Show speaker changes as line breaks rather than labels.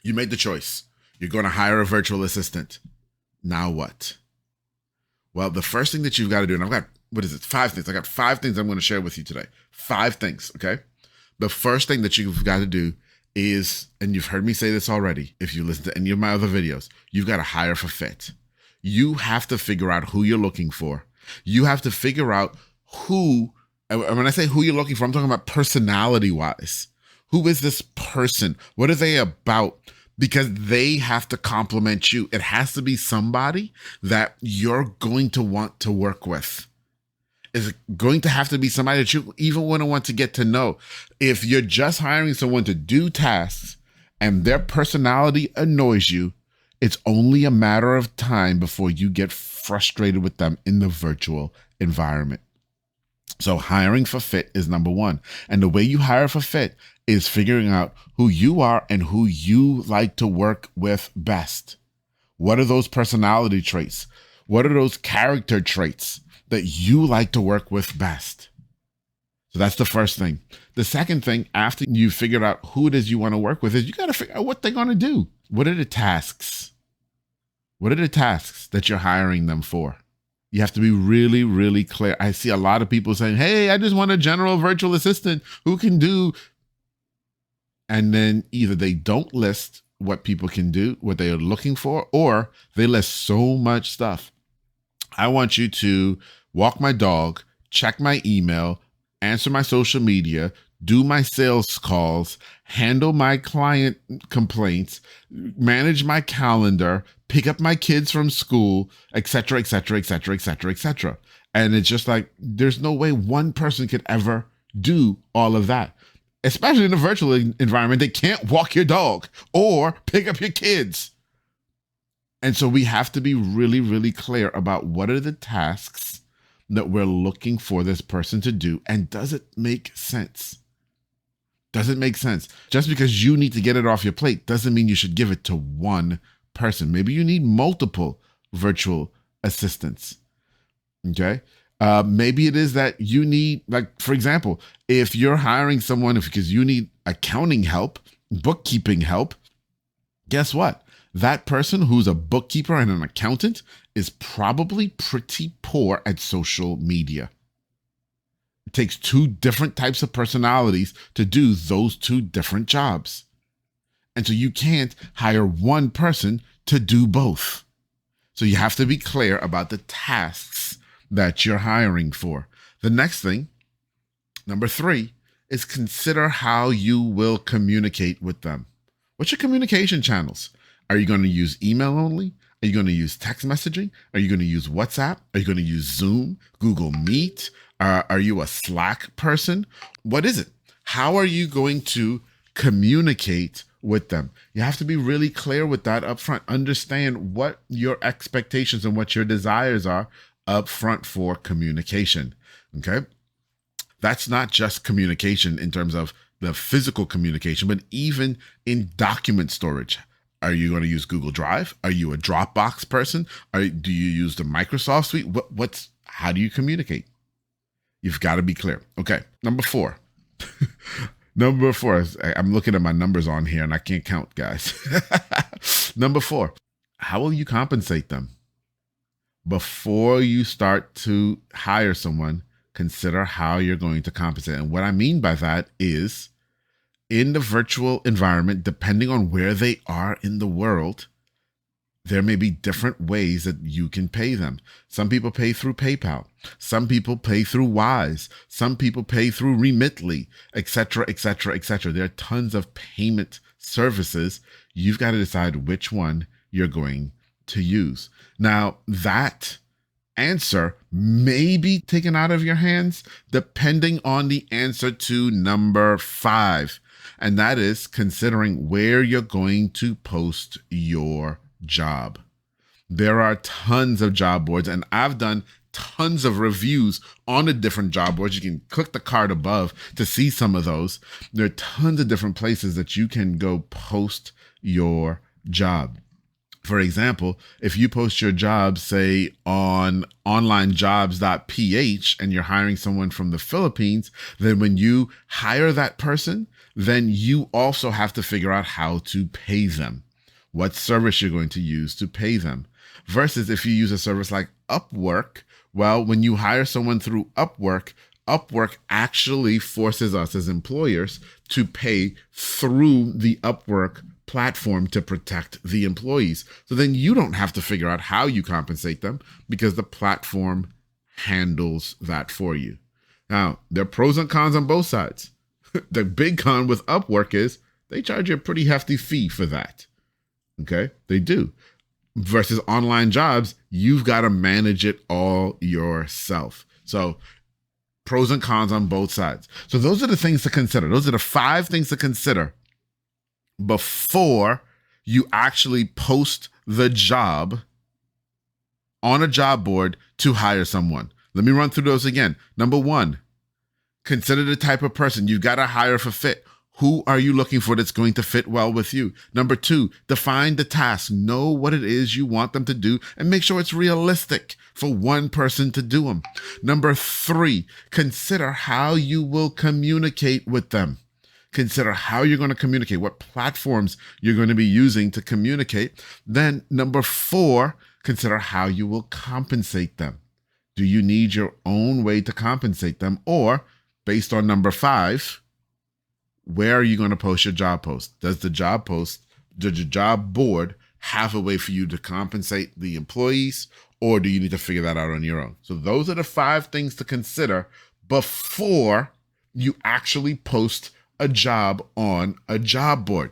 You made the choice. You're going to hire a virtual assistant. Now what? Well, the first thing that you've got to do, and I've got, 5 things. I got 5 things I'm going to share with you today. 5 things, okay? The first thing that you've got to do is, and you've heard me say this already, if you listen to any of my other videos, you've got to hire for fit. You have to figure out who you're looking for. You have to figure out who, and when I say who you're looking for, I'm talking about personality-wise. Who is this person? What are they about? Because they have to complement you. It has to be somebody that you're going to want to work with. It's going to have to be somebody that you even want to get to know. If you're just hiring someone to do tasks and their personality annoys you, it's only a matter of time before you get frustrated with them in the virtual environment. So hiring for fit is number 1. And the way you hire for fit is figuring out who you are and who you like to work with best. What are those personality traits? What are those character traits that you like to work with best? So that's the first thing. The second thing, after you figured out who it is you want to work with, is you got to figure out what they're going to do. What are the tasks? What are the tasks that you're hiring them for? You have to be really, really clear. I see a lot of people saying, hey, I just want a general virtual assistant who can do. And then either they don't list what people can do, what they are looking for, or they list so much stuff. I want you to walk my dog, check my email, answer my social media, do my sales calls, handle my client complaints, manage my calendar, pick up my kids from school, etc., etc., etc., etc., etc. And it's just like, there's no way one person could ever do all of that. Especially in a virtual environment, they can't walk your dog or pick up your kids. And so we have to be really, really clear about what are the tasks that we're looking for this person to do, and does it make sense? Does it make sense? Just because you need to get it off your plate doesn't mean you should give it to one person. Maybe you need multiple virtual assistants. Okay. Maybe it is that you need, like, for example, if you're hiring someone because you need accounting help, bookkeeping help, guess what? That person who's a bookkeeper and an accountant is probably pretty poor at social media. It takes 2 different types of personalities to do those 2 different jobs. And so you can't hire one person to do both. So you have to be clear about the tasks that you're hiring for. The next thing, number 3, is consider how you will communicate with them. What's your communication channels? Are you going to use email only? Are you going to use text messaging? Are you going to use WhatsApp? Are you going to use Zoom, Google Meet? Are you a Slack person? What is it? How are you going to communicate with them? You have to be really clear with that up front. Understand what your expectations and what your desires are up front for communication. Okay. That's not just communication in terms of the physical communication, but even in document storage. Are you going to use Google Drive? Are you a Dropbox person? Do you use the Microsoft suite? How do you communicate? You've got to be clear. Okay. Number 4. Number 4. I'm looking at my numbers on here and I can't count, guys. Number 4. How will you compensate them? Before you start to hire someone, consider how you're going to compensate. And what I mean by that is, in the virtual environment, depending on where they are in the world, there may be different ways that you can pay them. Some people pay through PayPal. Some people pay through Wise. Some people pay through Remitly, etc., etc., etc. There are tons of payment services. You've got to decide which one you're going to use. Now, that answer may be taken out of your hands depending on the answer to number 5. And that is considering where you're going to post your job. There are tons of job boards, and I've done tons of reviews on the different job boards. You can click the card above to see some of those. There are tons of different places that you can go post your job. For example, if you post your job, say on onlinejobs.ph, and you're hiring someone from the Philippines, then when you hire that person, then you also have to figure out how to pay them, what service you're going to use to pay them. Versus if you use a service like Upwork, well, when you hire someone through Upwork, Upwork actually forces us as employers to pay through the Upwork platform to protect the employees. So then you don't have to figure out how you compensate them because the platform handles that for you. Now, there are pros and cons on both sides. The big con with Upwork is they charge you a pretty hefty fee for that. Okay, they do. Versus online jobs, you've got to manage it all yourself. So pros and cons on both sides. So those are the things to consider. Those are the 5 things to consider before you actually post the job on a job board to hire someone. Let me run through those again. Number 1, consider the type of person you've got to hire for fit. Who are you looking for that's going to fit well with you? Number 2, define the task. Know what it is you want them to do and make sure it's realistic for one person to do them. Number 3, consider how you will communicate with them. Consider how you're going to communicate, what platforms you're going to be using to communicate. Then number 4, consider how you will compensate them. Do you need your own way to compensate them? Or based on number 5, where are you going to post your job post? Does the job board have a way for you to compensate the employees, or do you need to figure that out on your own? So those are the 5 things to consider before you actually post a job on a job board.